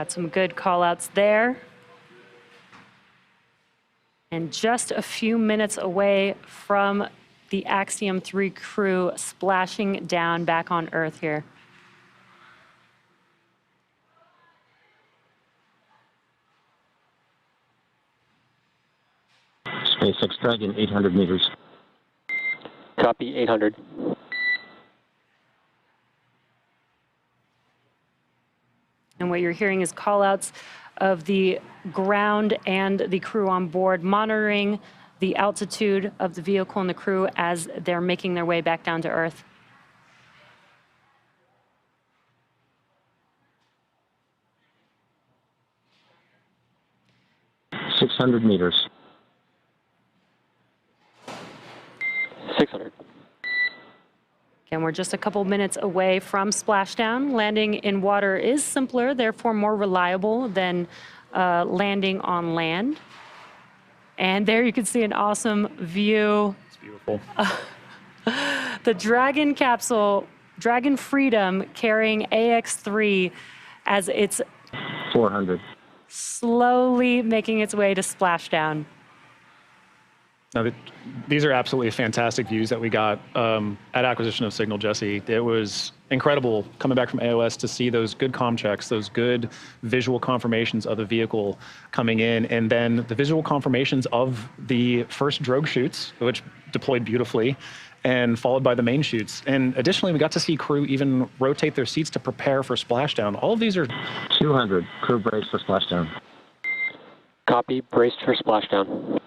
Got some good call outs there. And just a few minutes away from the Axiom 3 crew splashing down back on Earth here. SpaceX Dragon, 800 meters. Copy, 800. And what you're hearing is call outs of the ground and the crew on board, monitoring the altitude of the vehicle and the crew as they're making their way back down to Earth. $600 meters. 600. And we're just a couple minutes away from splashdown. Landing in water is simpler, therefore more reliable than landing on land. And there you can see an awesome view. It's beautiful. The Dragon capsule, Dragon Freedom, carrying AX3 as it's 400. slowly making its way to splashdown. Now, these are absolutely fantastic views that we got at acquisition of Signal, Jesse. It was incredible coming back from AOS to see those good comm checks, those good visual confirmations of the vehicle coming in, and then the visual confirmations of the first drogue chutes, which deployed beautifully, and followed by the main chutes. And additionally, we got to see crew even rotate their seats to prepare for splashdown. All of these are 200. Crew brace for splashdown. Copy, braced for splashdown.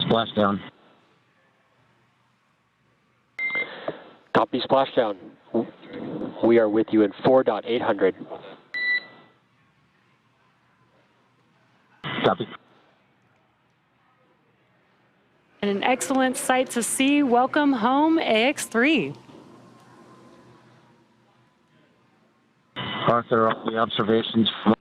Splashdown. Copy, splashdown. We are with you in 4.800. Copy. And an excellent sight to see. Welcome home, AX3. Arthur, all the observations from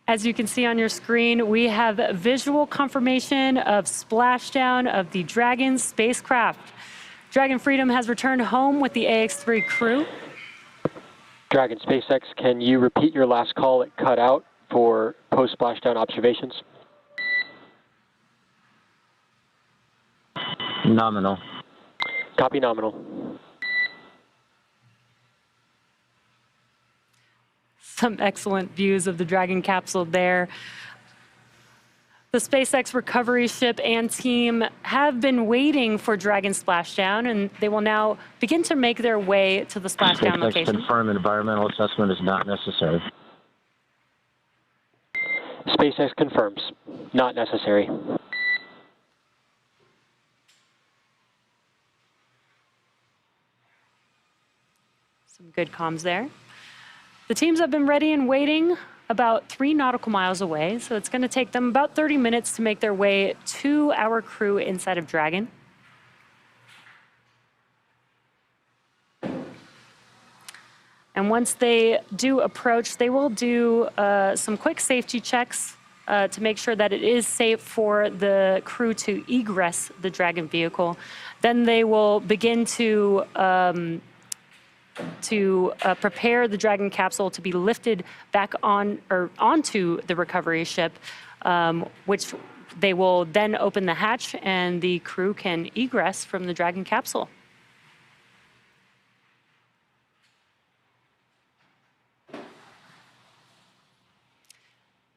As you can see on your screen, we have visual confirmation of splashdown of the Dragon spacecraft. Dragon Freedom has returned home with the AX3 crew. Dragon SpaceX, can you repeat your last call? It cut out for post-splashdown observations. nominal. Copy, nominal. Some excellent views of the Dragon capsule there. The SpaceX recovery ship and team have been waiting for Dragon splashdown, and they will now begin to make their way to the splashdown SpaceX location. confirm environmental assessment is not necessary. SpaceX confirms, not necessary. Some good comms there. The teams have been ready and waiting about 3 nautical miles away, so it's going to take them about 30 minutes to make their way to our crew inside of Dragon. And once they do approach, they will do some quick safety checks to make sure that it is safe for the crew to egress the Dragon vehicle. Then they will begin to prepare the Dragon capsule to be lifted back on or onto the recovery ship, which they will then open the hatch and the crew can egress from the Dragon capsule.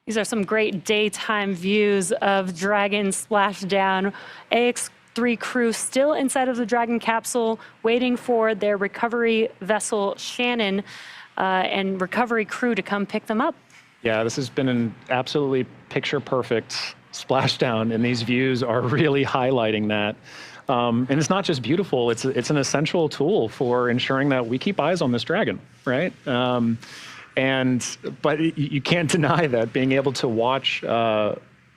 These are some great daytime views of Dragon splashdown. AX3 crew still inside of the Dragon capsule, waiting for their recovery vessel, Shannon, and recovery crew to come pick them up. Yeah, this has been an absolutely picture-perfect splashdown, and these views are really highlighting that. And it's not just beautiful, it's an essential tool for ensuring that we keep eyes on this dragon, right? But you can't deny that being able to watch,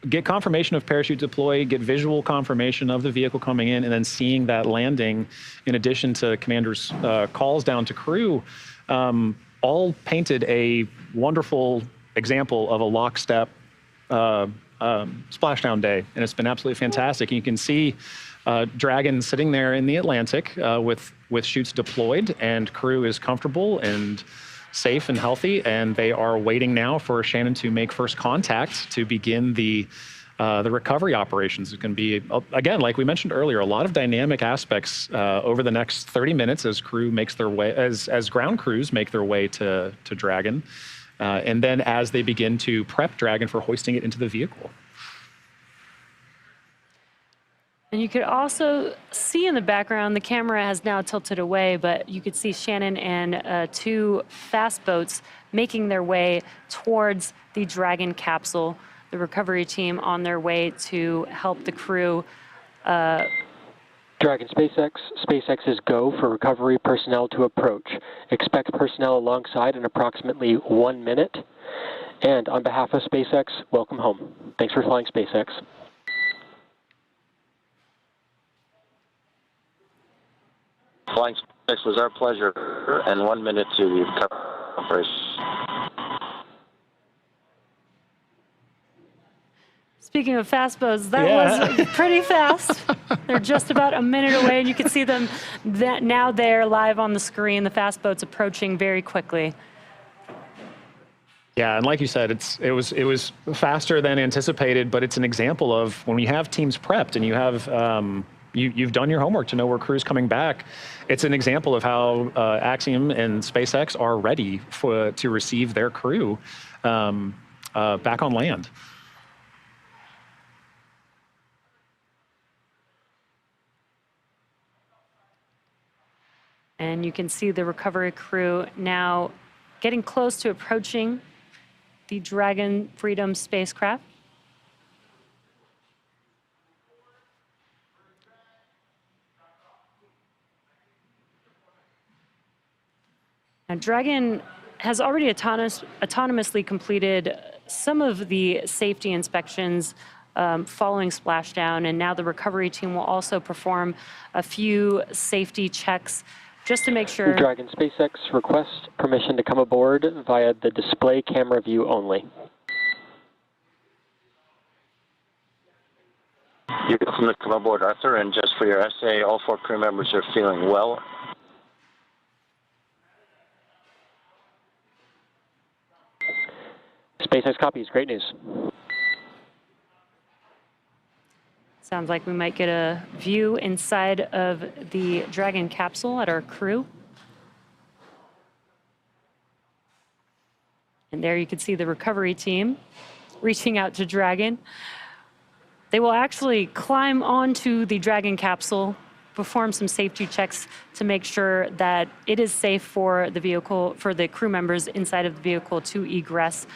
get confirmation of parachute deploy, get visual confirmation of the vehicle coming in, and then seeing that landing, in addition to commander's calls down to crew, all painted a wonderful example of a lockstep splashdown day, and it's been absolutely fantastic. And you can see Dragon sitting there in the Atlantic with chutes deployed, and crew is comfortable and safe and healthy, and they are waiting now for Shannon to make first contact to begin the recovery operations. It can be, again, like we mentioned earlier, a lot of dynamic aspects over the next 30 minutes as crew makes their way, as ground crews make their way to Dragon, and then as they begin to prep Dragon for hoisting it into the vehicle. And you could also see in the background, the camera has now tilted away, but you could see Shannon and 2 fast boats making their way towards the Dragon capsule, the recovery team on their way to help the crew. Dragon SpaceX is go for recovery personnel to approach. Expect personnel alongside in approximately 1 minute. And on behalf of SpaceX, welcome home. Thanks for flying SpaceX. Flying SpaceX was our pleasure, and 1 minute to the recovery operation. Speaking of fast boats, that was pretty fast. They're just about a minute away, and you can see them now there live on the screen, the fast boats approaching very quickly. Yeah, and like you said, it was faster than anticipated, but it's an example of when you have teams prepped and you have you've done your homework to know where crew's coming back. It's an example of how Axiom and SpaceX are ready to receive their crew back on land. And you can see the recovery crew now getting close to approaching the Dragon Freedom spacecraft. Now, Dragon has already autonomously completed some of the safety inspections following splashdown, and now the recovery team will also perform a few safety checks just to make sure. Dragon SpaceX requests permission to come aboard via the display camera view only. You're welcome to come aboard, Arthur, and just for your essay, all 4 crew members are feeling well. SpaceX copies. Great news. Sounds like we might get a view inside of the Dragon capsule at our crew. And there you can see the recovery team reaching out to Dragon. They will actually climb onto the Dragon capsule, perform some safety checks to make sure that it is safe for the vehicle, for the crew members inside of the vehicle to egress,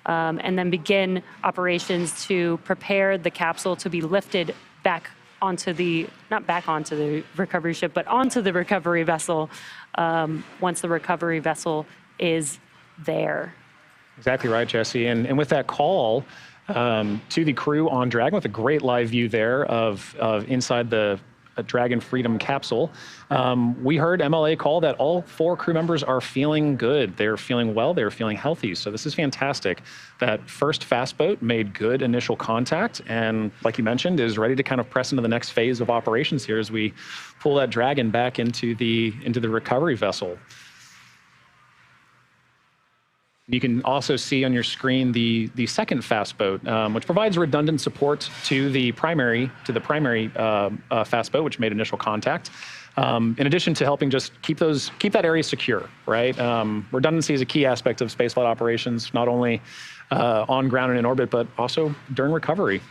and then begin operations to prepare the capsule to be lifted back onto the, not back onto the recovery ship, but onto the recovery vessel once the recovery vessel is there. Exactly right, Jesse. And with that call to the crew on Dragon, with a great live view there of inside the Dragon Freedom capsule, we heard MLA call that all 4 crew members are feeling good. They're feeling well, they're feeling healthy. So this is fantastic. That first fast boat made good initial contact, and like you mentioned, is ready to kind of press into the next phase of operations here as we pull that Dragon back into the recovery vessel. You can also see on your screen the second fast boat, which provides redundant support to the primary fast boat, which made initial contact. In addition to helping just keep that area secure, right? Redundancy is a key aspect of spaceflight operations, not only on ground and in orbit, but also during recovery.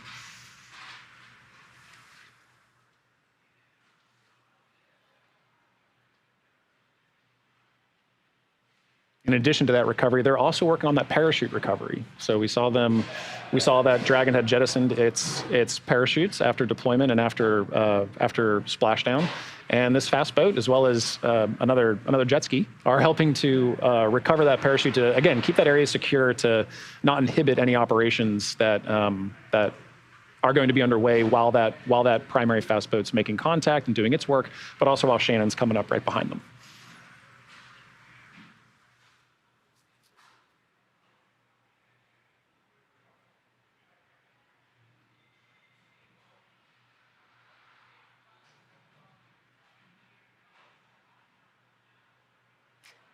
in addition to that recovery, they're also working on that parachute recovery. So we saw that Dragon had jettisoned its parachutes after deployment and after splashdown. And this fast boat, as well as another jet ski, are helping to recover that parachute to, again, keep that area secure to not inhibit any operations that that are going to be underway while that primary fast boat's making contact and doing its work, but also while Shannon's coming up right behind them.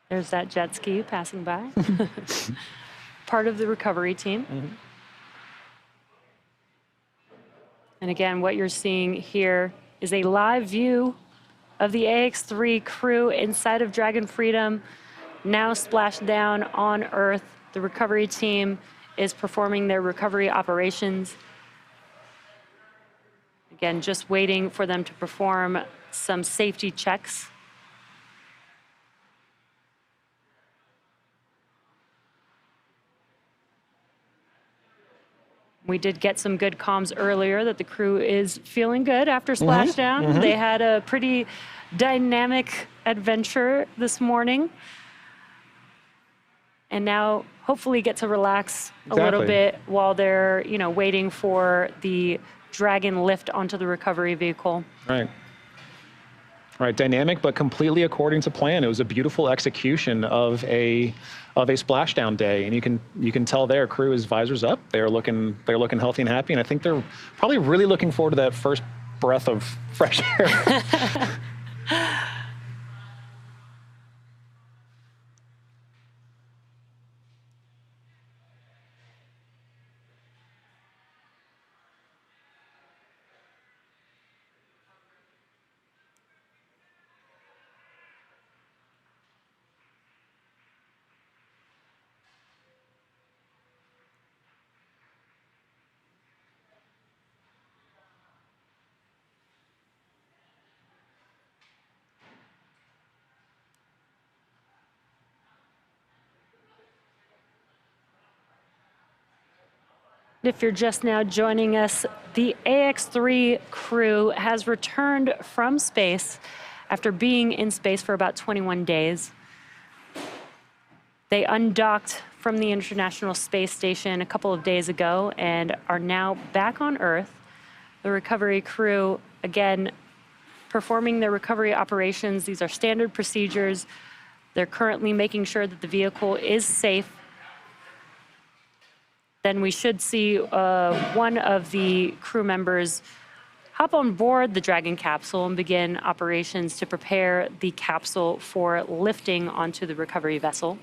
There's that jet ski passing by. Part of the recovery team. Mm-hmm. And again, what you're seeing here is a live view of the AX3 crew inside of Dragon Freedom, now splashed down on Earth. The recovery team is performing their recovery operations. Again, just waiting for them to perform some safety checks. We did get some good comms earlier that the crew is feeling good after splashdown. Mm-hmm. They had a pretty dynamic adventure this morning. And now hopefully get to relax a little bit while they're, waiting for the Dragon lift onto the recovery vehicle. Right. Right, dynamic, but completely according to plan. It was a beautiful execution of a splashdown day, and you can tell their crew is visors up. They're looking healthy and happy, and I think they're probably really looking forward to that first breath of fresh air. If you're just now joining us, the AX3 crew has returned from space after being in space for about 21 days. They undocked from the International Space Station a couple of days ago and are now back on Earth. The recovery crew, again, performing their recovery operations. These are standard procedures. They're currently making sure that the vehicle is safe. Then we should see one of the crew members hop on board the Dragon capsule and begin operations to prepare the capsule for lifting onto the recovery vessel.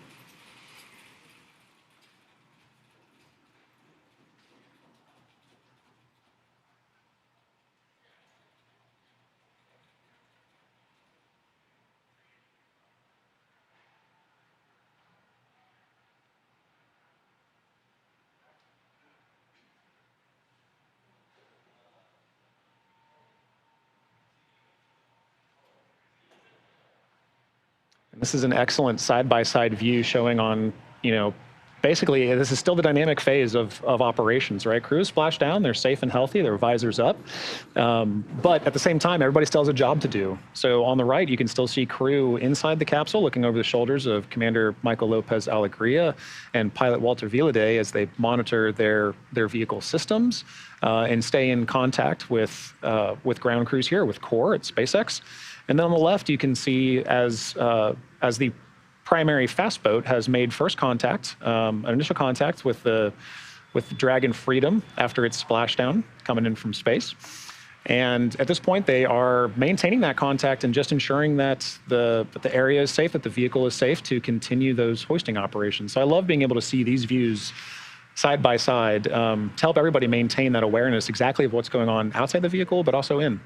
This is an excellent side-by-side view showing on, basically this is still the dynamic phase of operations, right? Crews splash down, they're safe and healthy, their visors up. But at the same time, everybody still has a job to do. So on the right, you can still see crew inside the capsule looking over the shoulders of Commander Michael Lopez Alegria and pilot Walter Villaday as they monitor their vehicle systems and stay in contact with ground crews here, with core at SpaceX. And then on the left, you can see as the primary fast boat has made first contact, an initial contact with Dragon Freedom after its splashdown coming in from space. And at this point, they are maintaining that contact and just ensuring that the area is safe, that the vehicle is safe to continue those hoisting operations. So I love being able to see these views side by side to help everybody maintain that awareness exactly of what's going on outside the vehicle, but also in.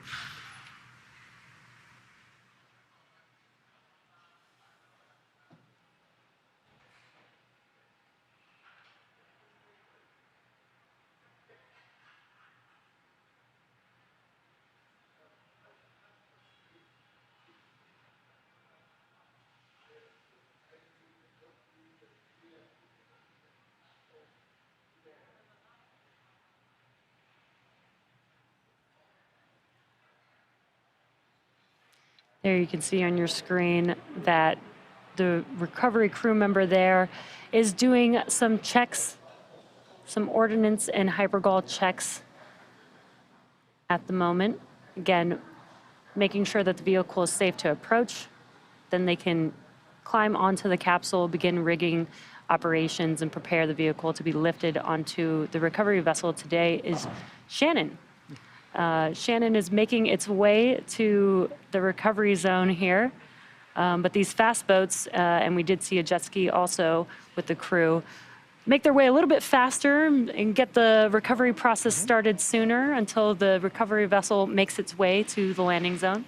There you can see on your screen that the recovery crew member there is doing some checks, some ordnance and hypergol checks at the moment. Again, making sure that the vehicle is safe to approach. Then they can climb onto the capsule, begin rigging operations, and prepare the vehicle to be lifted onto the recovery vessel. Today is Shannon. Shannon is making its way to the recovery zone here. But these fast boats, and we did see a jet ski also with the crew, make their way a little bit faster and get the recovery process started sooner until the recovery vessel makes its way to the landing zone.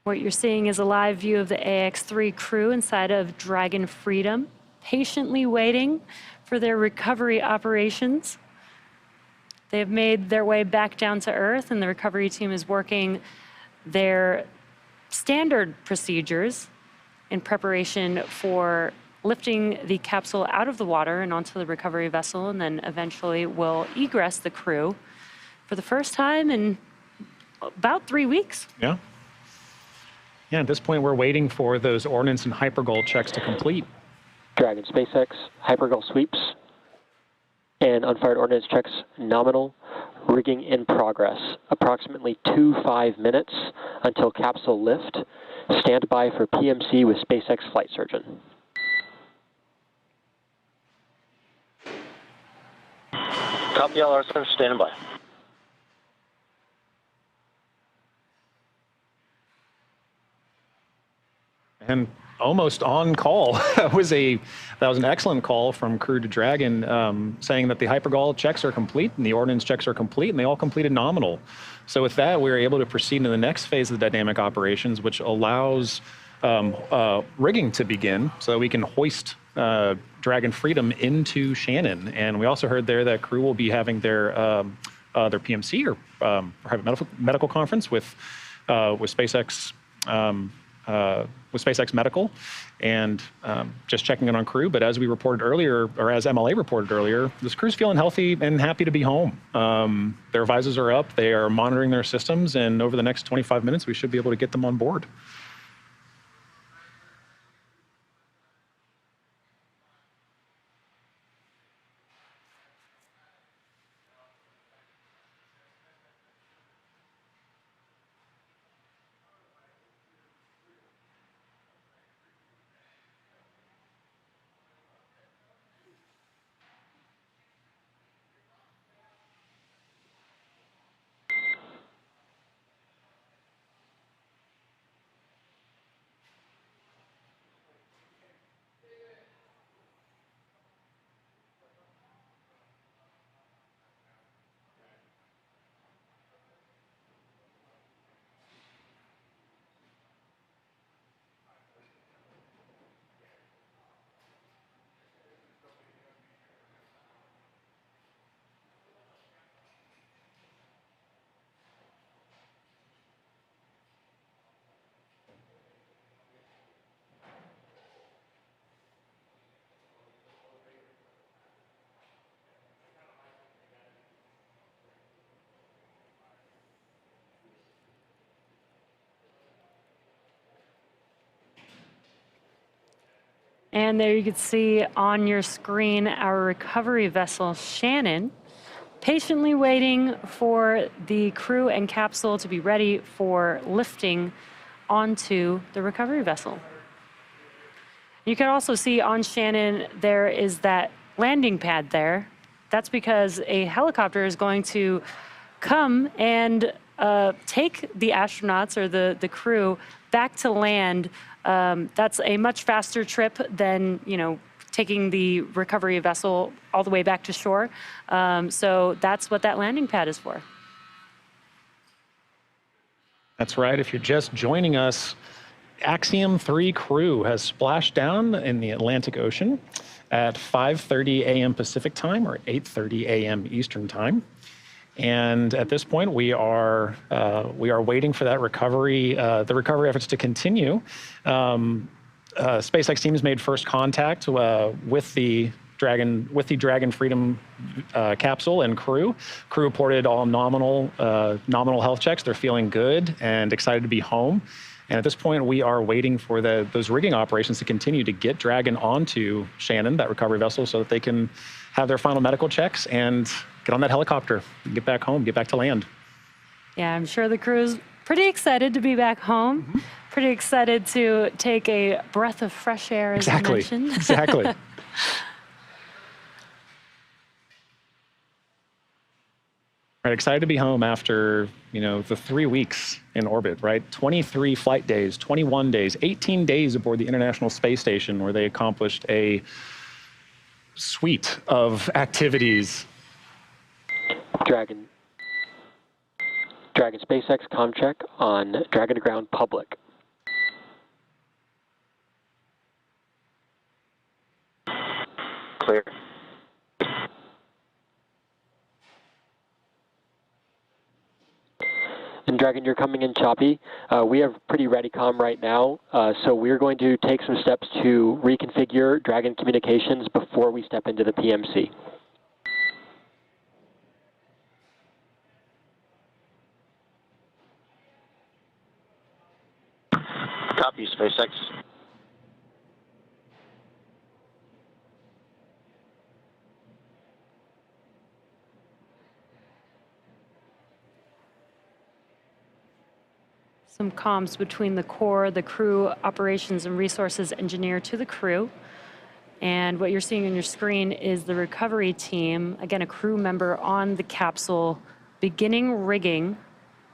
What you're seeing is a live view of the AX3 crew inside of Dragon Freedom, patiently waiting for their recovery operations. They have made their way back down to Earth, and the recovery team is working their standard procedures in preparation for lifting the capsule out of the water and onto the recovery vessel, and then eventually will egress the crew for the first time in about 3 weeks. Yeah. Yeah, at this point, we're waiting for those ordnance and hypergol checks to complete. Dragon SpaceX, hypergol sweeps, and unfired ordnance checks nominal. Rigging in progress. Approximately 5 minutes until capsule lift. Stand by for PMC with SpaceX flight surgeon. Copy LR, sir. Standing by. And almost on call. That was an excellent call from crew to Dragon, saying that the hypergol checks are complete and the ordnance checks are complete, and they all completed nominal. So with that, we were able to proceed to the next phase of the dynamic operations, which allows rigging to begin, so that we can hoist Dragon Freedom into Shannon. And we also heard there that crew will be having their PMC or private medical conference with SpaceX. With SpaceX Medical, and just checking in on crew. But as we reported earlier, or as MLA reported earlier, this crew's feeling healthy and happy to be home. Their visors are up, they are monitoring their systems, and over the next 25 minutes, we should be able to get them on board. And there you can see on your screen our recovery vessel, Shannon, patiently waiting for the crew and capsule to be ready for lifting onto the recovery vessel. You can also see on Shannon, there is that landing pad there. That's because a helicopter is going to come and take the astronauts or the crew back to land. That's a much faster trip than, taking the recovery vessel all the way back to shore. So that's what that landing pad is for. That's right. If you're just joining us, Axiom 3 crew has splashed down in the Atlantic Ocean at 5:30 a.m. Pacific time or 8:30 a.m. Eastern time. And at this point, we are waiting for that recovery, the recovery efforts to continue. SpaceX team has made first contact with the Dragon Freedom capsule and crew. Crew reported all nominal health checks. They're feeling good and excited to be home. And at this point, we are waiting for those rigging operations to continue to get Dragon onto Shannon, that recovery vessel, so that they can have their final medical checks and get on that helicopter and get back home, get back to land. Yeah, I'm sure the crew's pretty excited to be back home. Mm-hmm. Pretty excited to take a breath of fresh air, as you mentioned. Exactly. Right, excited to be home after, the 3 weeks in orbit, right? 23 flight days, 21 days, 18 days aboard the International Space Station, where they accomplished a suite of activities. Dragon SpaceX comm check on Dragon to ground public. Clear. And Dragon, you're coming in choppy. We have pretty ready comm right now, so we're going to take some steps to reconfigure Dragon communications before we step into the PMC. Copy, SpaceX. Some comms between the core, the crew, operations and resources engineer to the crew. And what you're seeing on your screen is the recovery team, again, a crew member on the capsule, beginning rigging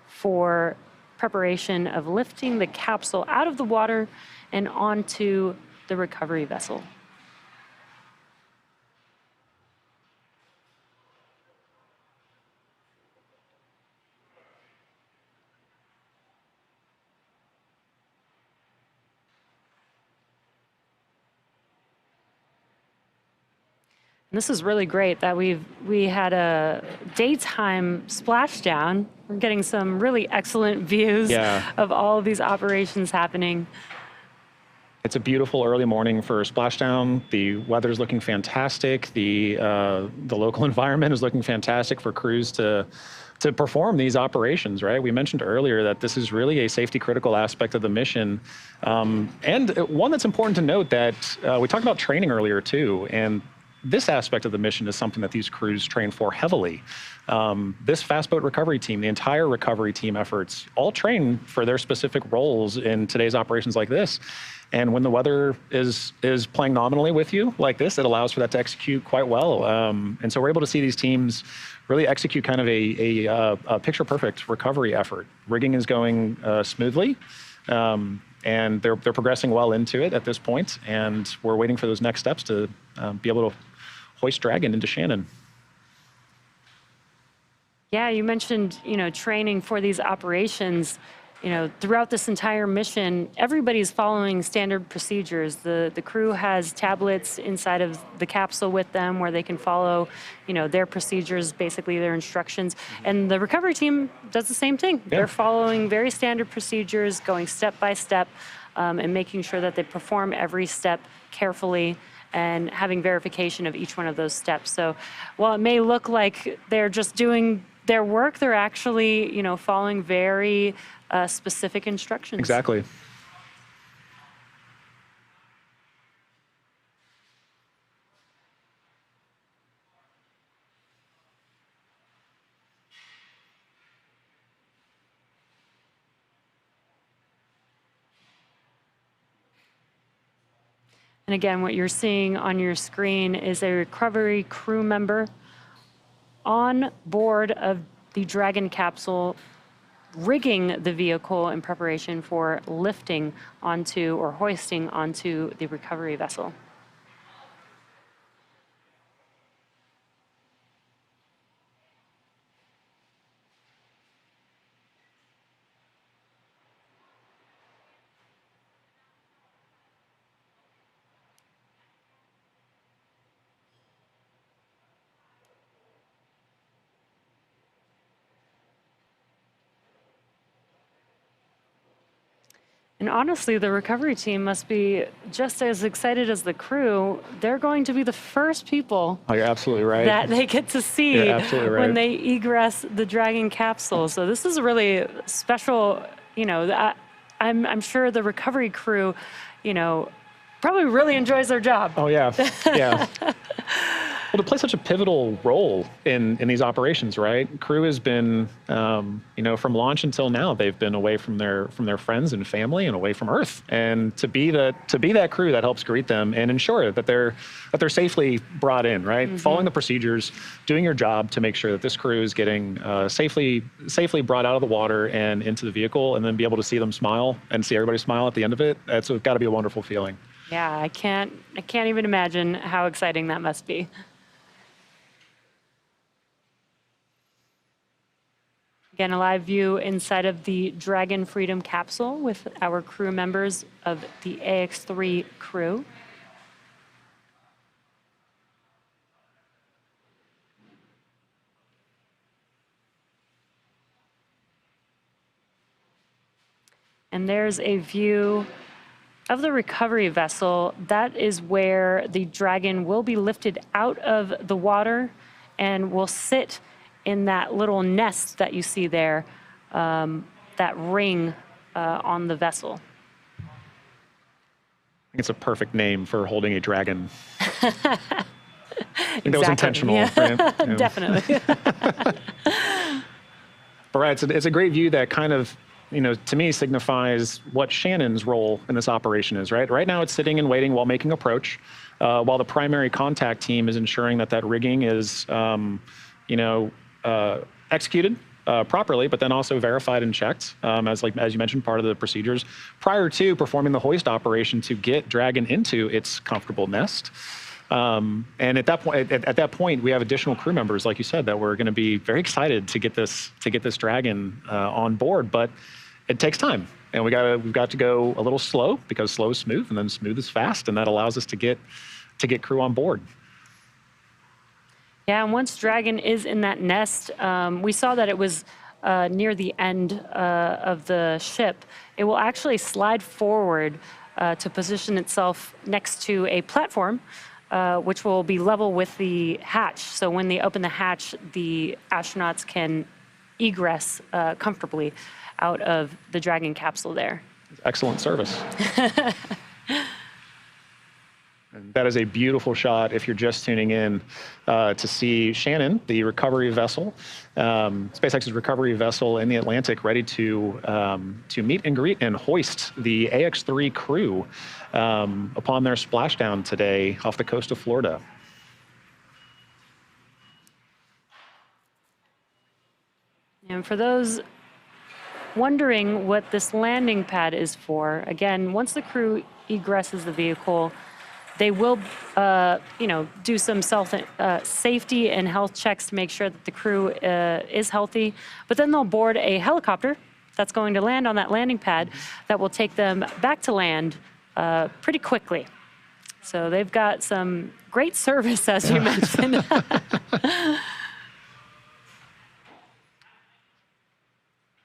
for preparation of lifting the capsule out of the water and onto the recovery vessel. And this is really great that we had a daytime splashdown. We're getting some really excellent views of all of these operations happening. It's a beautiful early morning for Splashdown. The weather's looking fantastic. The local environment is looking fantastic for crews to perform these operations, right? We mentioned earlier that this is really a safety critical aspect of the mission. And one that's important to note that we talked about training earlier too, and this aspect of the mission is something that these crews train for heavily. This fast boat recovery team, the entire recovery team efforts, all train for their specific roles in today's operations like this. And when the weather is playing nominally with you like this, it allows for that to execute quite well. And so we're able to see these teams really execute kind of a picture-perfect recovery effort. Rigging is going smoothly. And they're progressing well into it at this point, and we're waiting for those next steps to be able to hoist Dragon into Shannon. Yeah, you mentioned, training for these operations. Throughout this entire mission, everybody's following standard procedures. The crew has tablets inside of the capsule with them where they can follow, their procedures, basically their instructions. And the recovery team does the same thing. Yeah. They're following very standard procedures, going step by step, and making sure that they perform every step carefully and having verification of each one of those steps. So while it may look like they're just doing their work, they're actually, following very specific instructions. Exactly. And again, what you're seeing on your screen is a recovery crew member on board of the Dragon capsule, rigging the vehicle in preparation for lifting onto or hoisting onto the recovery vessel. And honestly, the recovery team must be just as excited as the crew. They're going to be the first people Oh, you're absolutely right. that they get to see You're absolutely right. when they egress the Dragon capsule. So this is a really special, I'm sure the recovery crew, probably really enjoys their job. Oh, yeah. Yeah. Well, to play such a pivotal role in these operations, right? Crew has been, from launch until now, they've been away from their friends and family and away from Earth. And to be that crew that helps greet them and ensure that they're safely brought in, right? Mm-hmm. Following the procedures, doing your job to make sure that this crew is getting safely brought out of the water and into the vehicle, and then be able to see them smile and see everybody smile at the end of it. It's got to be a wonderful feeling. Yeah, I can't even imagine how exciting that must be. Again, a live view inside of the Dragon Freedom capsule with our crew members of the AX3 crew. And there's a view of the recovery vessel. That is where the Dragon will be lifted out of the water and will sit in that little nest that you see there, that ring on the vessel. I think it's a perfect name for holding a dragon. I think that was intentional. Yeah. Right? Yeah. Definitely. But right, it's a great view that kind of, to me signifies what Shannon's role in this operation is, right? Right now it's sitting and waiting while making approach, while the primary contact team is ensuring that rigging is, executed properly, but then also verified and checked, as you mentioned, part of the procedures prior to performing the hoist operation to get Dragon into its comfortable nest. And at that point, we have additional crew members, like you said, that we're going to be very excited to get this Dragon on board. But it takes time, and we've got to go a little slow, because slow is smooth, and then smooth is fast, and that allows us to get crew on board. Yeah, and once Dragon is in that nest, we saw that it was near the end of the ship. It will actually slide forward to position itself next to a platform, which will be level with the hatch. So when they open the hatch, the astronauts can egress comfortably out of the Dragon capsule there. Excellent service. And that is a beautiful shot if you're just tuning in to see Shannon, the recovery vessel, SpaceX's recovery vessel in the Atlantic, ready to meet and greet and hoist the AX3 crew upon their splashdown today off the coast of Florida. And for those wondering what this landing pad is for, again, once the crew egresses the vehicle, they will, do some safety and health checks to make sure that the crew is healthy. But then they'll board a helicopter that's going to land on that landing pad that will take them back to land pretty quickly. So they've got some great service, as you mentioned.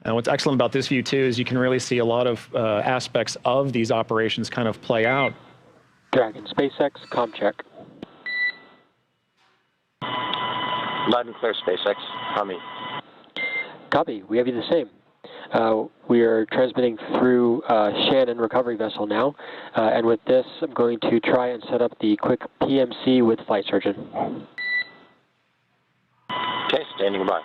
And what's excellent about this view, too, is you can really see a lot of aspects of these operations kind of play out. Dragon, SpaceX, comm check. Loud and clear, SpaceX. Copy. Copy. We have you the same. We are transmitting through Shannon recovery vessel now, and with this, I'm going to try and set up the quick PMC with flight surgeon. Okay, standing by.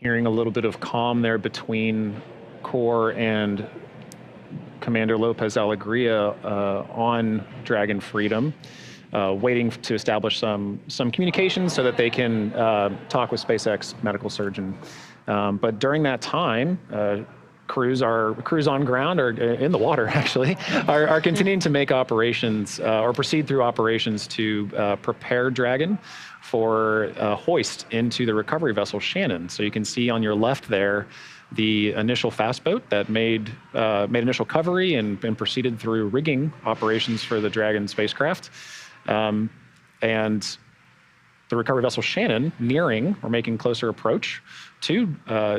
Hearing a little bit of calm there between Core and Commander Lopez Alegria on Dragon Freedom, waiting to establish some communications so that they can talk with SpaceX medical surgeon. But during that time, crews on ground, or in the water actually, are continuing to make operations or proceed through operations to prepare Dragon for hoist into the recovery vessel Shannon. So you can see on your left there the initial fast boat that made initial recovery and proceeded through rigging operations for the Dragon spacecraft. And the recovery vessel Shannon nearing or making closer approach to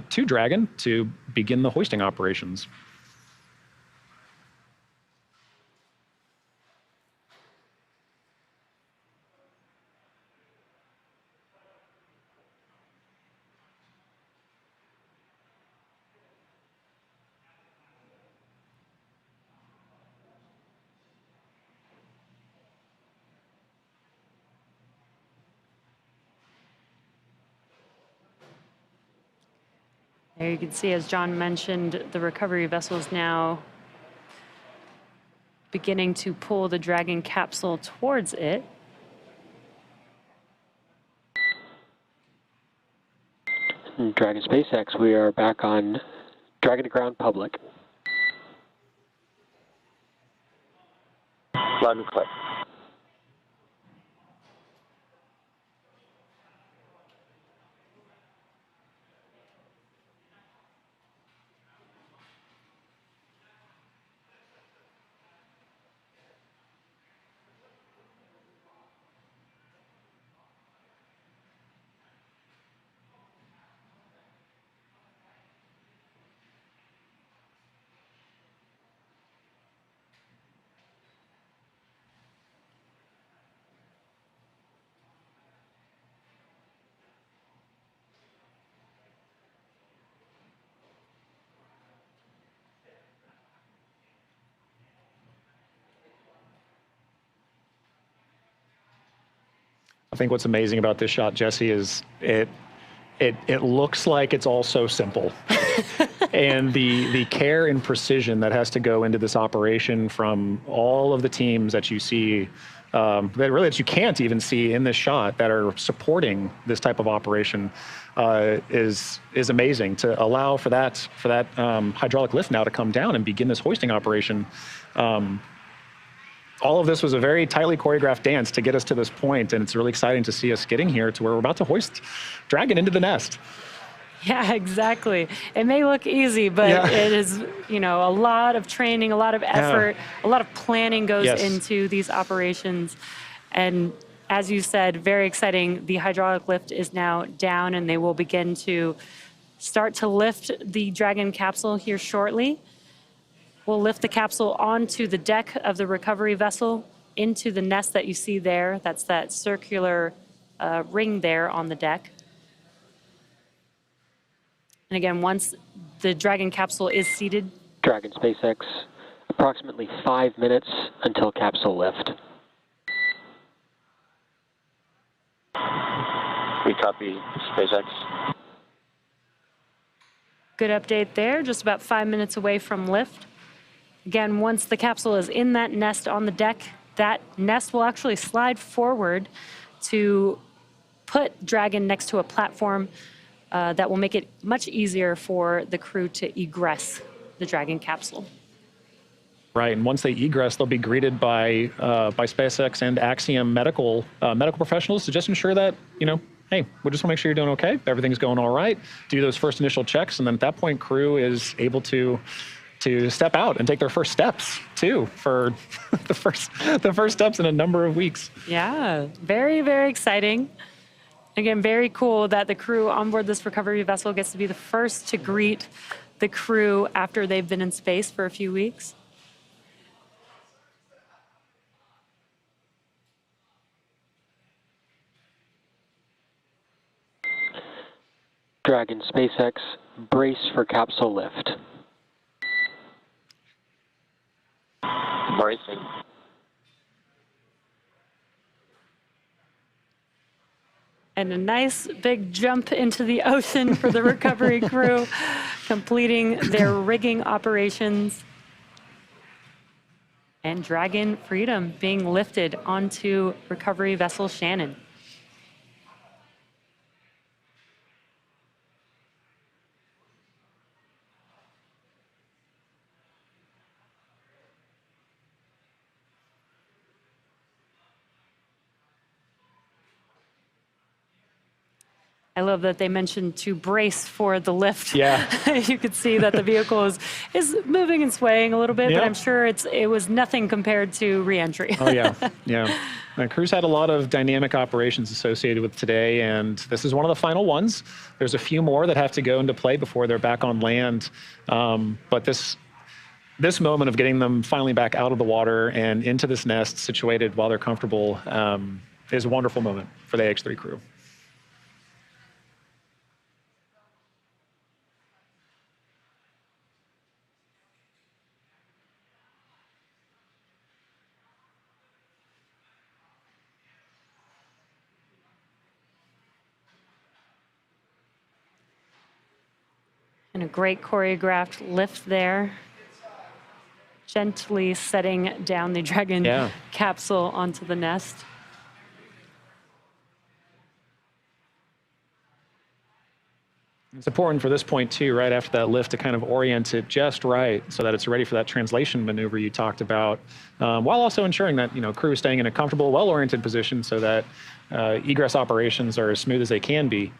Dragon to begin the hoisting operations. There you can see, as John mentioned, the recovery vessel is now beginning to pull the Dragon capsule towards it. Dragon SpaceX, we are back on Dragon to ground public. Loud and clear. I think what's amazing about this shot, Jesse, is it looks like it's all so simple. And the care and precision that has to go into this operation from all of the teams that you see, that you can't even see in this shot, that are supporting this type of operation, is amazing. To allow for that hydraulic lift now to come down and begin this hoisting operation. All of this was a very tightly choreographed dance to get us to this point, and it's really exciting to see us getting here to where we're about to hoist Dragon into the nest. Yeah, exactly. It may look easy, but it is, a lot of training, a lot of effort, a lot of planning goes into these operations. And as you said, very exciting. The hydraulic lift is now down, and they will begin to start to lift the Dragon capsule here shortly. We'll lift the capsule onto the deck of the recovery vessel into the nest that you see there. That's that circular ring there on the deck. And again, once the Dragon capsule is seated. Dragon SpaceX, approximately 5 minutes until capsule lift. We copy, SpaceX. Good update there, just about 5 minutes away from lift. Again, once the capsule is in that nest on the deck, that nest will actually slide forward to put Dragon next to a platform that will make it much easier for the crew to egress the Dragon capsule. Right, and once they egress, they'll be greeted by SpaceX and Axiom medical professionals to just ensure that, hey, we just want to make sure you're doing okay, everything's going all right, do those first initial checks, and then at that point, crew is able to step out and take their first steps too, for the first steps in a number of weeks. Yeah, very, very exciting. Again, very cool that the crew on board this recovery vessel gets to be the first to greet the crew after they've been in space for a few weeks. Dragon SpaceX, brace for capsule lift. Bracing. And a nice big jump into the ocean for the recovery crew, completing their rigging operations. And Dragon Freedom being lifted onto recovery vessel Shannon. I love that they mentioned to brace for the lift. Yeah. You could see that the vehicle is moving and swaying a little bit, but Yep. I'm sure it was nothing compared to reentry. Oh, yeah. Yeah. Cruise had a lot of dynamic operations associated with today, and this is one of the final ones. There's a few more that have to go into play before they're back on land. But this moment of getting them finally back out of the water and into this nest situated while they're comfortable is a wonderful moment for the AX3 crew. And a great choreographed lift there. Gently setting down the Dragon capsule onto the nest. It's important for this point too, right after that lift, to kind of orient it just right so that it's ready for that translation maneuver you talked about, while also ensuring that crew is staying in a comfortable, well-oriented position so that egress operations are as smooth as they can be.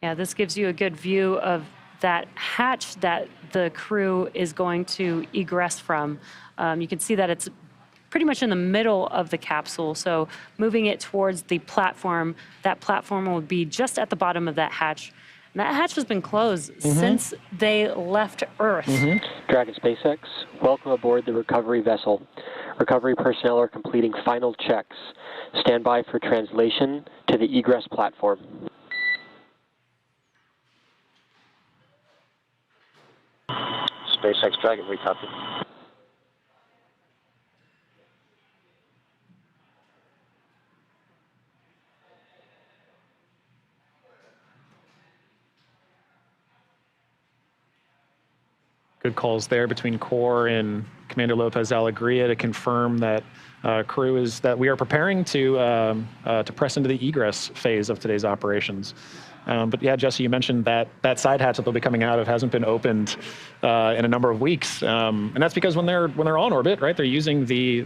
Yeah, this gives you a good view of that hatch that the crew is going to egress from. You can see that it's pretty much in the middle of the capsule, so moving it towards the platform, that platform will be just at the bottom of that hatch. And that hatch has been closed since they left Earth. Dragon SpaceX, welcome aboard the recovery vessel. Recovery personnel are completing final checks. Stand by for translation to the egress platform. SpaceX Dragon, we copy. Good calls there between Core and Commander Lopez Alegria to confirm that crew is that we are preparing to press into the egress phase of today's operations. But yeah, Jesse, you mentioned that side hatch that they'll be coming out of hasn't been opened in a number of weeks, and that's because when they're on orbit, right, they're using the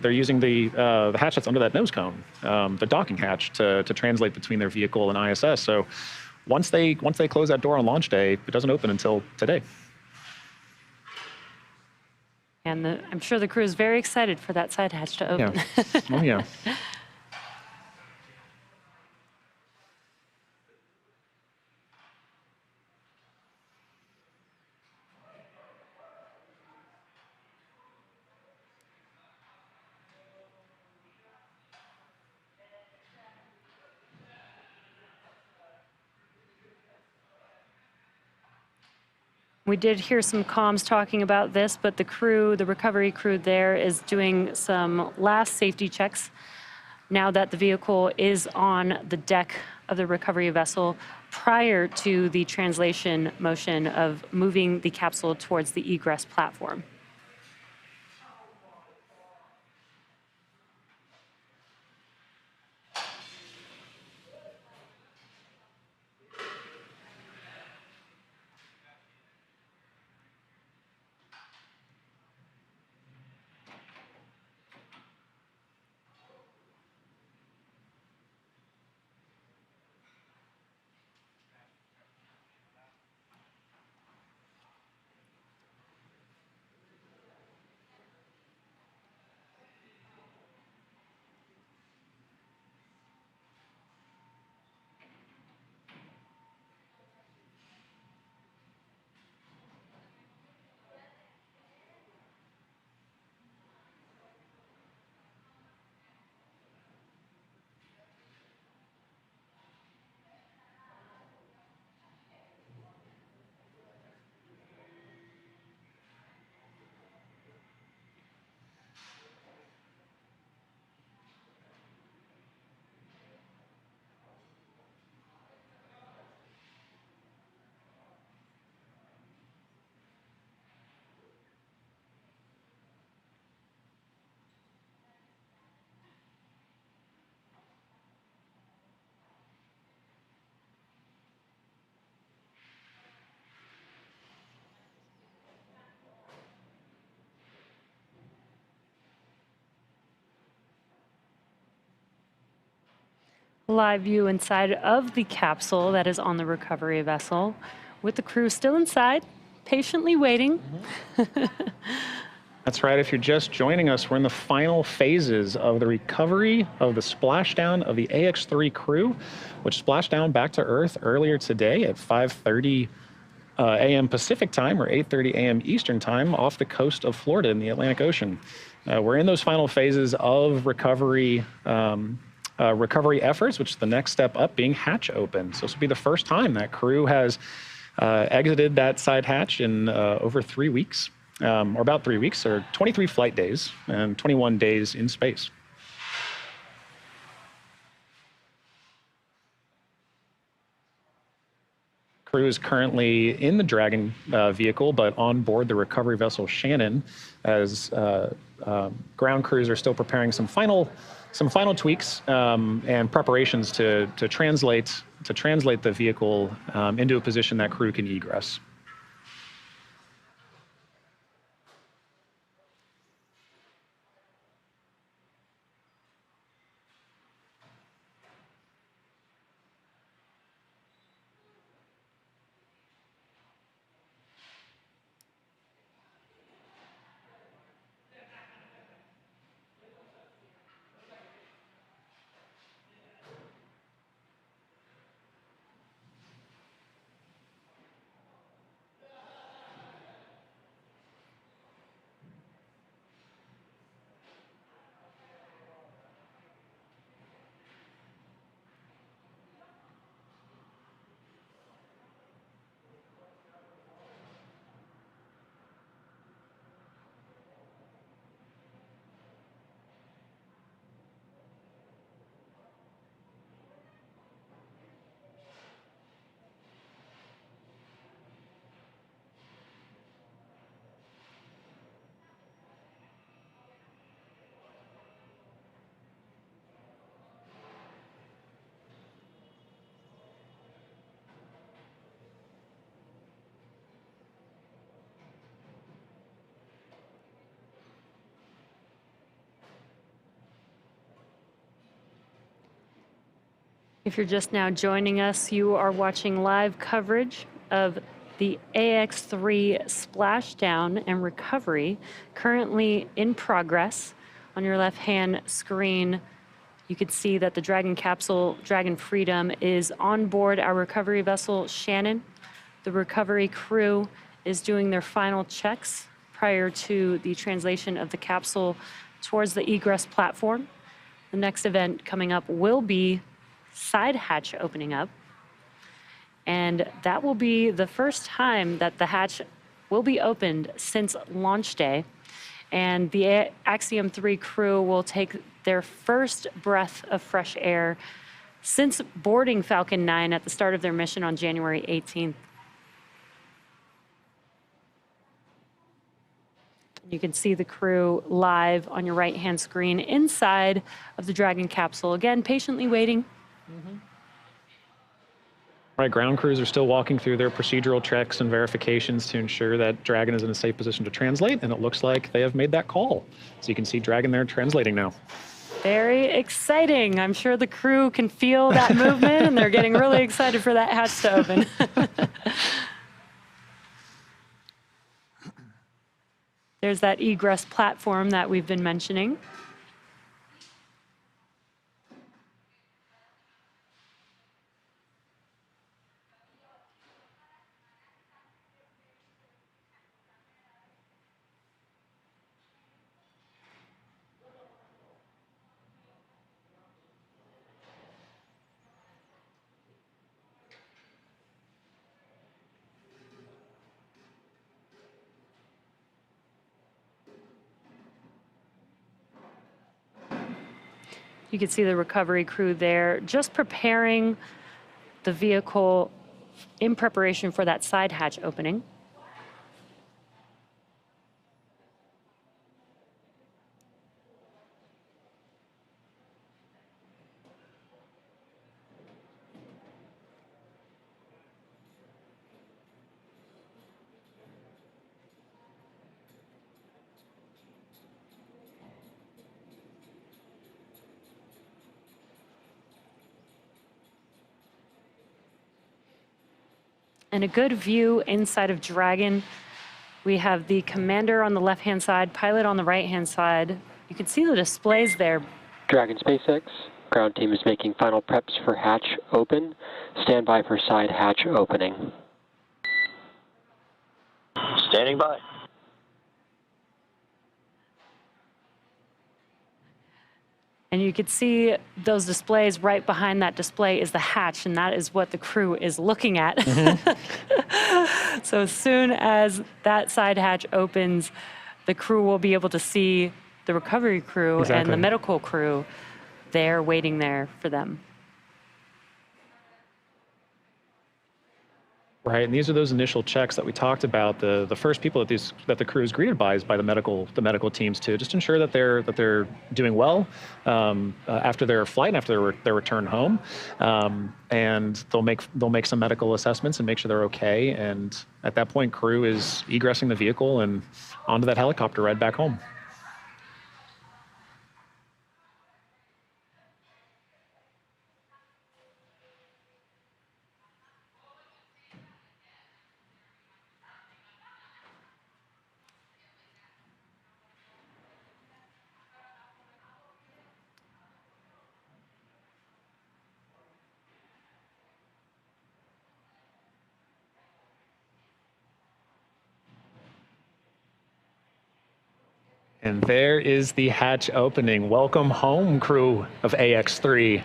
hatch that's under that nose cone, the docking hatch, to translate between their vehicle and ISS. So once they close that door on launch day, it doesn't open until today. And I'm sure the crew is very excited for that side hatch to open. Yeah. Oh, yeah. We did hear some comms talking about this, but the recovery crew there is doing some last safety checks now that the vehicle is on the deck of the recovery vessel prior to the translation motion of moving the capsule towards the egress platform. Live view inside of the capsule that is on the recovery vessel, with the crew still inside, patiently waiting. That's right. If you're just joining us, we're in the final phases of the recovery of the splashdown of the AX3 crew, which splashed down back to Earth earlier today at 5:30 a.m. Pacific time, or 8:30 a.m. Eastern time, off the coast of Florida in the Atlantic Ocean. We're in those final phases of recovery efforts, which is the next step up being hatch open. So this will be the first time that crew has exited that side hatch in over 3 weeks. Or about 3 weeks, or 23 flight days and 21 days in space. Crew is currently in the Dragon vehicle, but on board the recovery vessel Shannon, as ground crews are still preparing some final tweaks and preparations to translate the vehicle into a position that crew can egress. If you're just now joining us, you are watching live coverage of the AX3 splashdown and recovery, currently in progress. On your left-hand screen, you can see that the Dragon capsule, Dragon Freedom, is on board our recovery vessel, Shannon. The recovery crew is doing their final checks prior to the translation of the capsule towards the egress platform. The next event coming up will be side hatch opening up, and that will be the first time that the hatch will be opened since launch day, and the Axiom 3 crew will take their first breath of fresh air since boarding Falcon 9 at the start of their mission on January 18th. You can see the crew live on your right-hand screen inside of the Dragon capsule, again, patiently waiting. Right, ground crews are still walking through their procedural checks and verifications to ensure that Dragon is in a safe position to translate, and it looks like they have made that call. So you can see Dragon there translating now. Very exciting. I'm sure the crew can feel that movement, and they're getting really excited for that hatch to open. There's that egress platform that we've been mentioning. You can see the recovery crew there just preparing the vehicle in preparation for that side hatch opening. And a good view inside of Dragon. We have the commander on the left-hand side, pilot on the right-hand side. You can see the displays there. Dragon SpaceX, ground team is making final preps for hatch open. Stand by for side hatch opening. Standing by. And you can see those displays. Right behind that display is the hatch, and that is what the crew is looking at. So as soon as that side hatch opens, the crew will be able to see the recovery crew and the medical crew there waiting there for them. Right, and these are those initial checks that we talked about. The first people that the crew is greeted by is by the medical teams to just ensure that they're doing well after their flight and after their return home, and they'll make some medical assessments and make sure they're okay. And at that point, crew is egressing the vehicle and onto that helicopter ride back home. And there is the hatch opening. Welcome home, crew of AX3.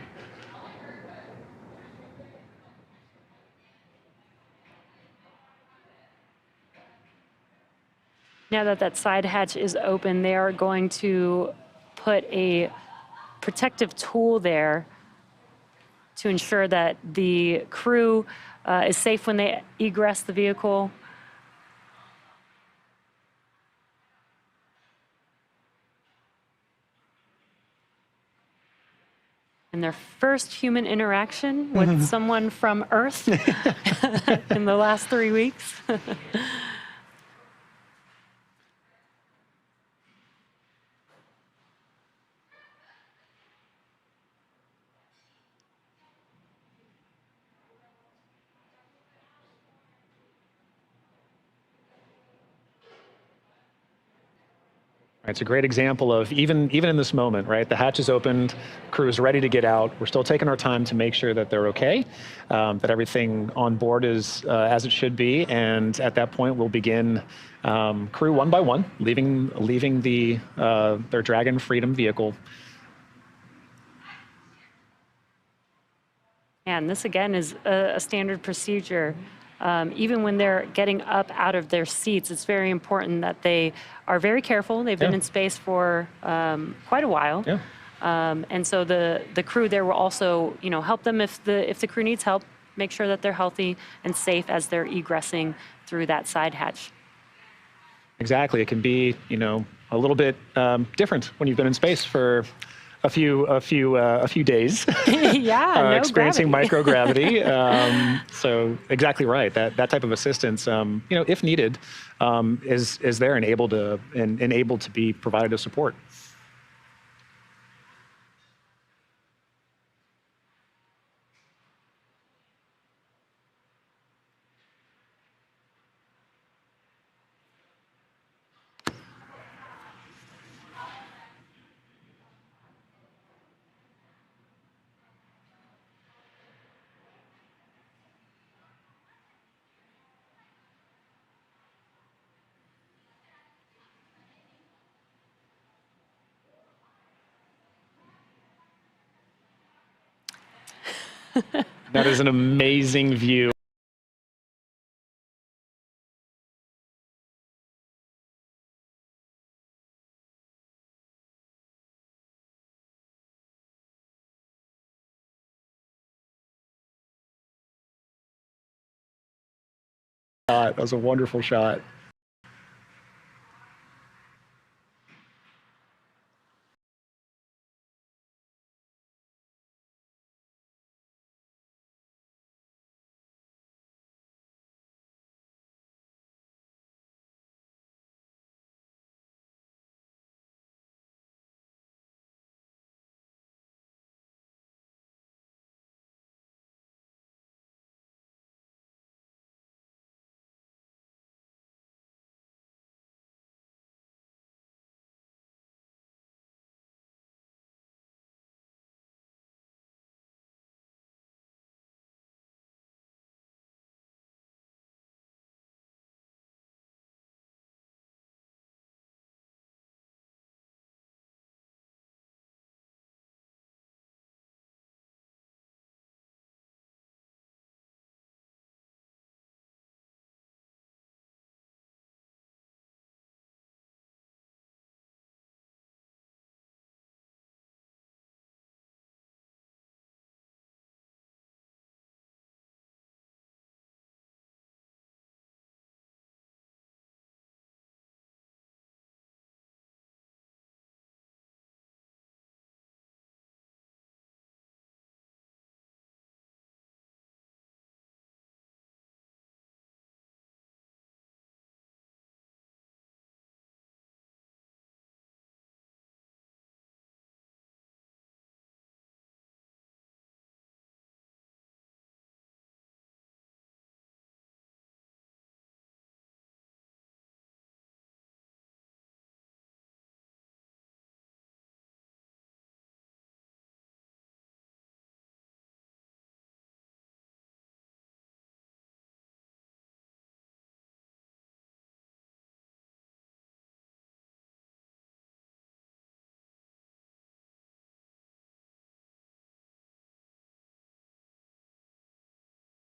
Now that that side hatch is open, they are going to put a protective tool there to ensure that the crew is safe when they egress the vehicle. And their first human interaction with someone from Earth in the last 3 weeks. It's a great example of even in this moment, right? The hatch is opened, crew is ready to get out. We're still taking our time to make sure that they're okay, that everything on board is as it should be, and at that point we'll begin crew one by one, leaving their Dragon Freedom vehicle. And this again is a standard procedure. Even when they're getting up out of their seats, it's very important that they are very careful. They've been in space for quite a while. Yeah. And so the crew there will also, help them if the crew needs help, make sure that they're healthy and safe as they're egressing through that side hatch. Exactly. It can be, a little bit different when you've been in space for a few days. Yeah, no experiencing gravity. microgravity. So exactly right. That type of assistance, if needed, is there and able to be provided as support. That is an amazing view. That was a wonderful shot.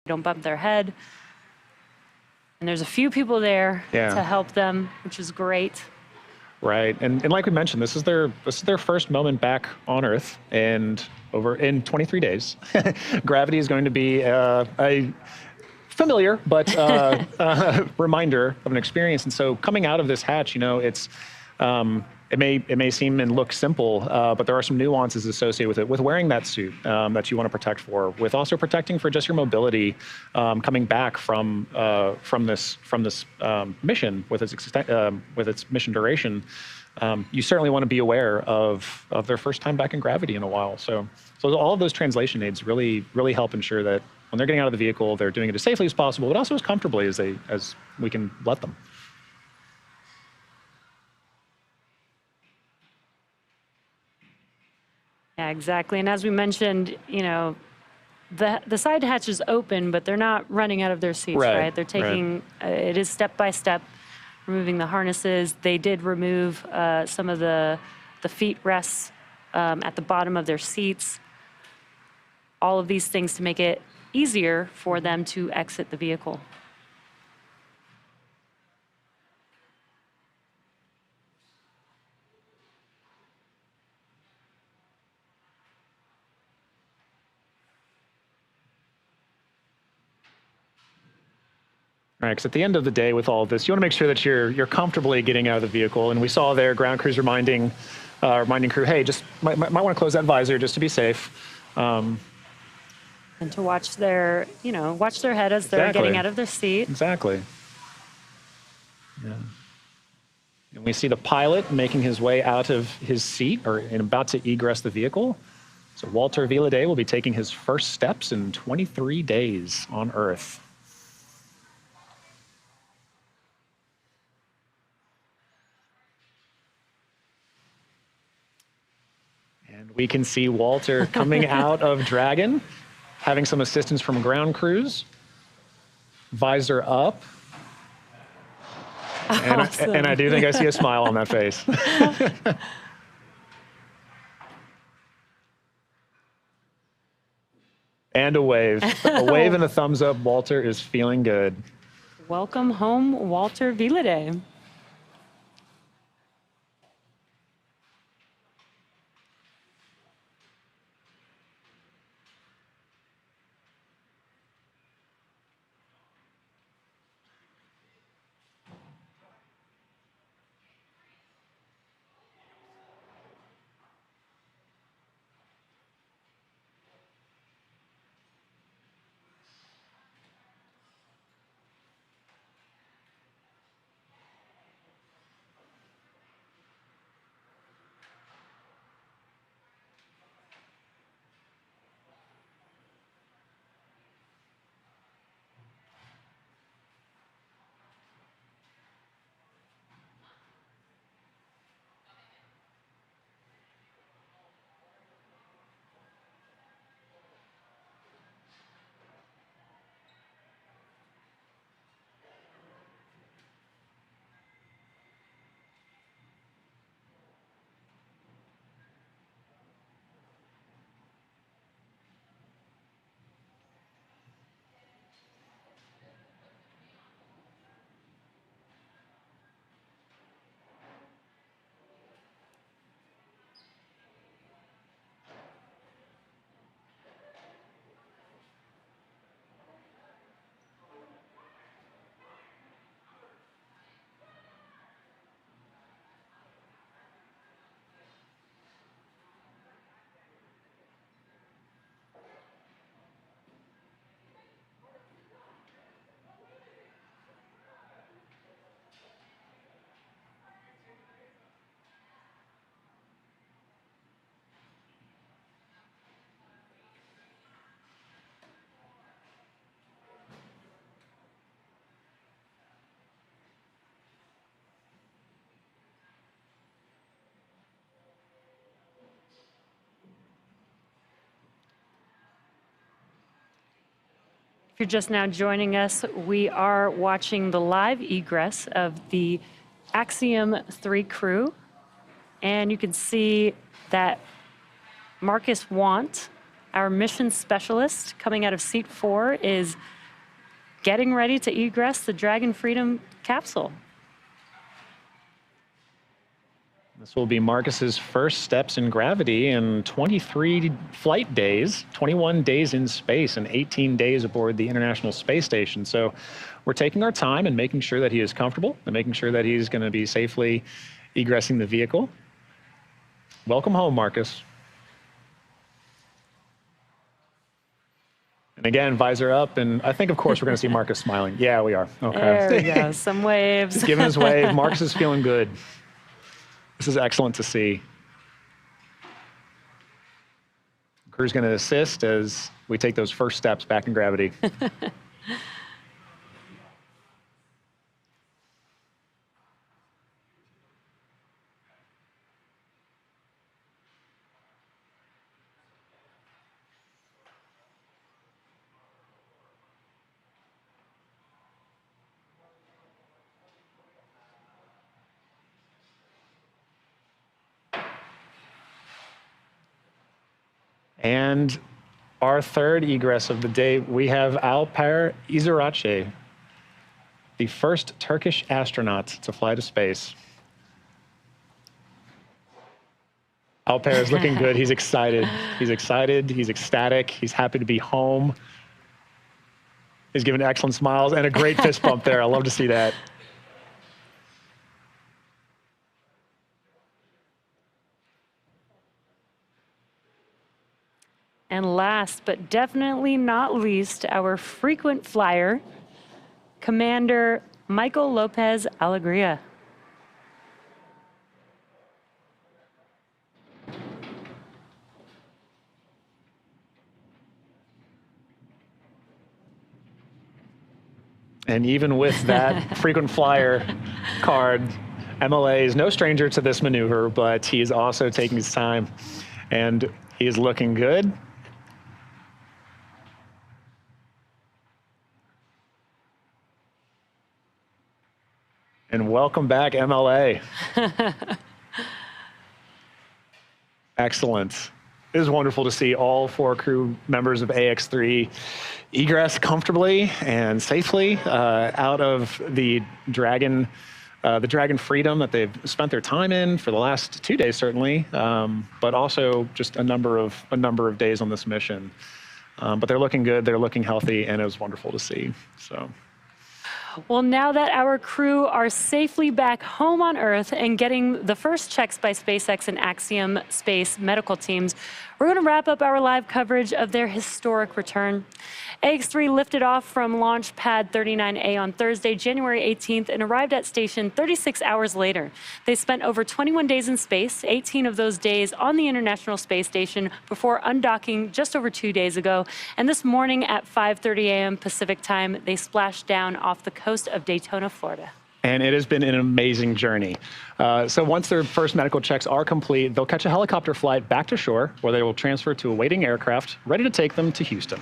don't bump their head. And there's a few people there Yeah. to help them, which is great. Right, and like we mentioned, this is their first moment back on Earth, and over in 23 days, gravity is going to be a familiar but reminder of an experience. And so, coming out of this hatch, it's it may seem and look simple, but there are some nuances associated with it, with wearing that suit that you want to protect for, with also protecting for just your mobility coming back from this mission with its mission duration. You certainly want to be aware of their first time back in gravity in a while. So all of those translation aids really help ensure that when they're getting out of the vehicle, they're doing it as safely as possible, but also as comfortably as we can let them. Yeah, exactly. And as we mentioned, the side hatch is open, but they're not running out of their seats, right? They're taking, it is step by step, removing the harnesses. They did remove some of the feet rests at the bottom of their seats. All of these things to make it easier for them to exit the vehicle. Right, because at the end of the day, with all of this, you want to make sure that you're comfortably getting out of the vehicle. And we saw there ground crews reminding crew, hey, just might want to close that visor just to be safe. And to watch their head as they're getting out of their seat. Exactly. Yeah. And we see the pilot making his way out of his seat and about to egress the vehicle. So Walter Villaday will be taking his first steps in 23 days on Earth. And we can see Walter coming out of Dragon, having some assistance from ground crews. Visor up. Awesome. And I do think I see a smile on that face. And a wave. A wave and a thumbs up. Walter is feeling good. Welcome home, Walter Villaday. If you're just now joining us, we are watching the live egress of the Axiom 3 crew. And you can see that Marcus Want, our mission specialist, coming out of seat 4, is getting ready to egress the Dragon Freedom capsule. This will be Marcus's first steps in gravity in 23 flight days, 21 days in space, and 18 days aboard the International Space Station. So we're taking our time and making sure that he is comfortable and making sure that he's going to be safely egressing the vehicle. Welcome home, Marcus. And again, visor up, and I think, of course, we're going to see Marcus smiling. Yeah, we are. Okay. There we go, some waves. He's giving his wave. Marcus is feeling good. This is excellent to see. Crew's going to assist as we take those first steps back in gravity. And our third egress of the day, we have Alper Izirace, the first Turkish astronaut to fly to space. Alper is looking good. He's excited. He's excited. He's ecstatic. He's happy to be home. He's giving excellent smiles and a great fist bump there. I love to see that. And last but definitely not least, our frequent flyer, Commander Michael Lopez Alegria. And even with that frequent flyer card, MLA is no stranger to this maneuver, but he is also taking his time, and he is looking good. And welcome back, MLA. Excellent. It is wonderful to see all 4 crew members of AX3 egress comfortably and safely out of the Dragon Freedom that they've spent their time in for the last 2 days, certainly, but also just a number of days on this mission. But they're looking good, they're looking healthy, and it was wonderful to see. So. Well, now that our crew are safely back home on Earth and getting the first checks by SpaceX and Axiom space medical teams, we're going to wrap up our live coverage of their historic return. AX3 lifted off from launch pad 39A on Thursday, January 18th, and arrived at station 36 hours later. They spent over 21 days in space, 18 of those days on the International Space Station before undocking just over 2 days ago. And this morning at 5:30 a.m. Pacific time, they splashed down off the coast of Daytona, Florida. And it has been an amazing journey. So once their first medical checks are complete, they'll catch a helicopter flight back to shore, where they will transfer to a waiting aircraft ready to take them to Houston.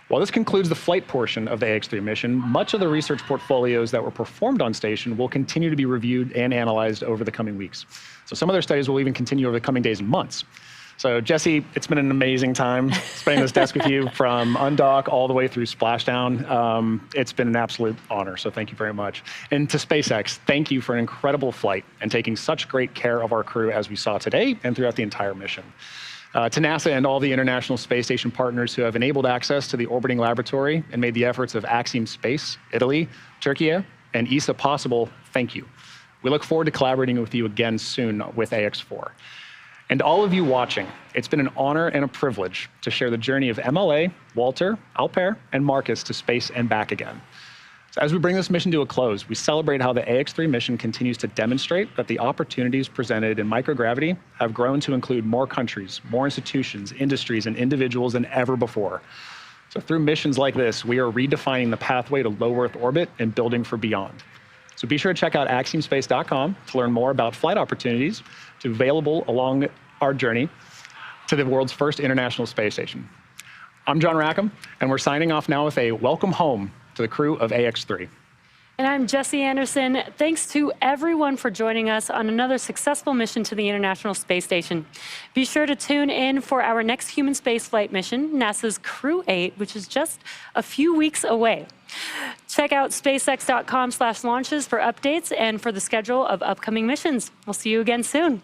While this concludes the flight portion of the AX3 mission, much of the research portfolios that were performed on station will continue to be reviewed and analyzed over the coming weeks. So some of their studies will even continue over the coming days and months. So Jesse, it's been an amazing time spending this desk with you from undock all the way through splashdown. It's been an absolute honor, so thank you very much. And to SpaceX, thank you for an incredible flight and taking such great care of our crew as we saw today and throughout the entire mission. To NASA and all the International Space Station partners who have enabled access to the orbiting laboratory and made the efforts of Axiom Space, Italy, Turkey, and ESA possible, thank you. We look forward to collaborating with you again soon with AX4. And all of you watching, it's been an honor and a privilege to share the journey of MLA, Walter, Alper, and Marcus to space and back again. So as we bring this mission to a close, we celebrate how the AX3 mission continues to demonstrate that the opportunities presented in microgravity have grown to include more countries, more institutions, industries, and individuals than ever before. So through missions like this, we are redefining the pathway to low Earth orbit and building for beyond. So be sure to check out axiomspace.com to learn more about flight opportunities available along our journey to the world's first International Space Station. I'm John Rackham, and we're signing off now with a welcome home to the crew of AX3. And I'm Jesse Anderson. Thanks to everyone for joining us on another successful mission to the International Space Station. Be sure to tune in for our next human spaceflight mission, NASA's Crew 8, which is just a few weeks away. Check out spacex.com/launches for updates and for the schedule of upcoming missions. We'll see you again soon.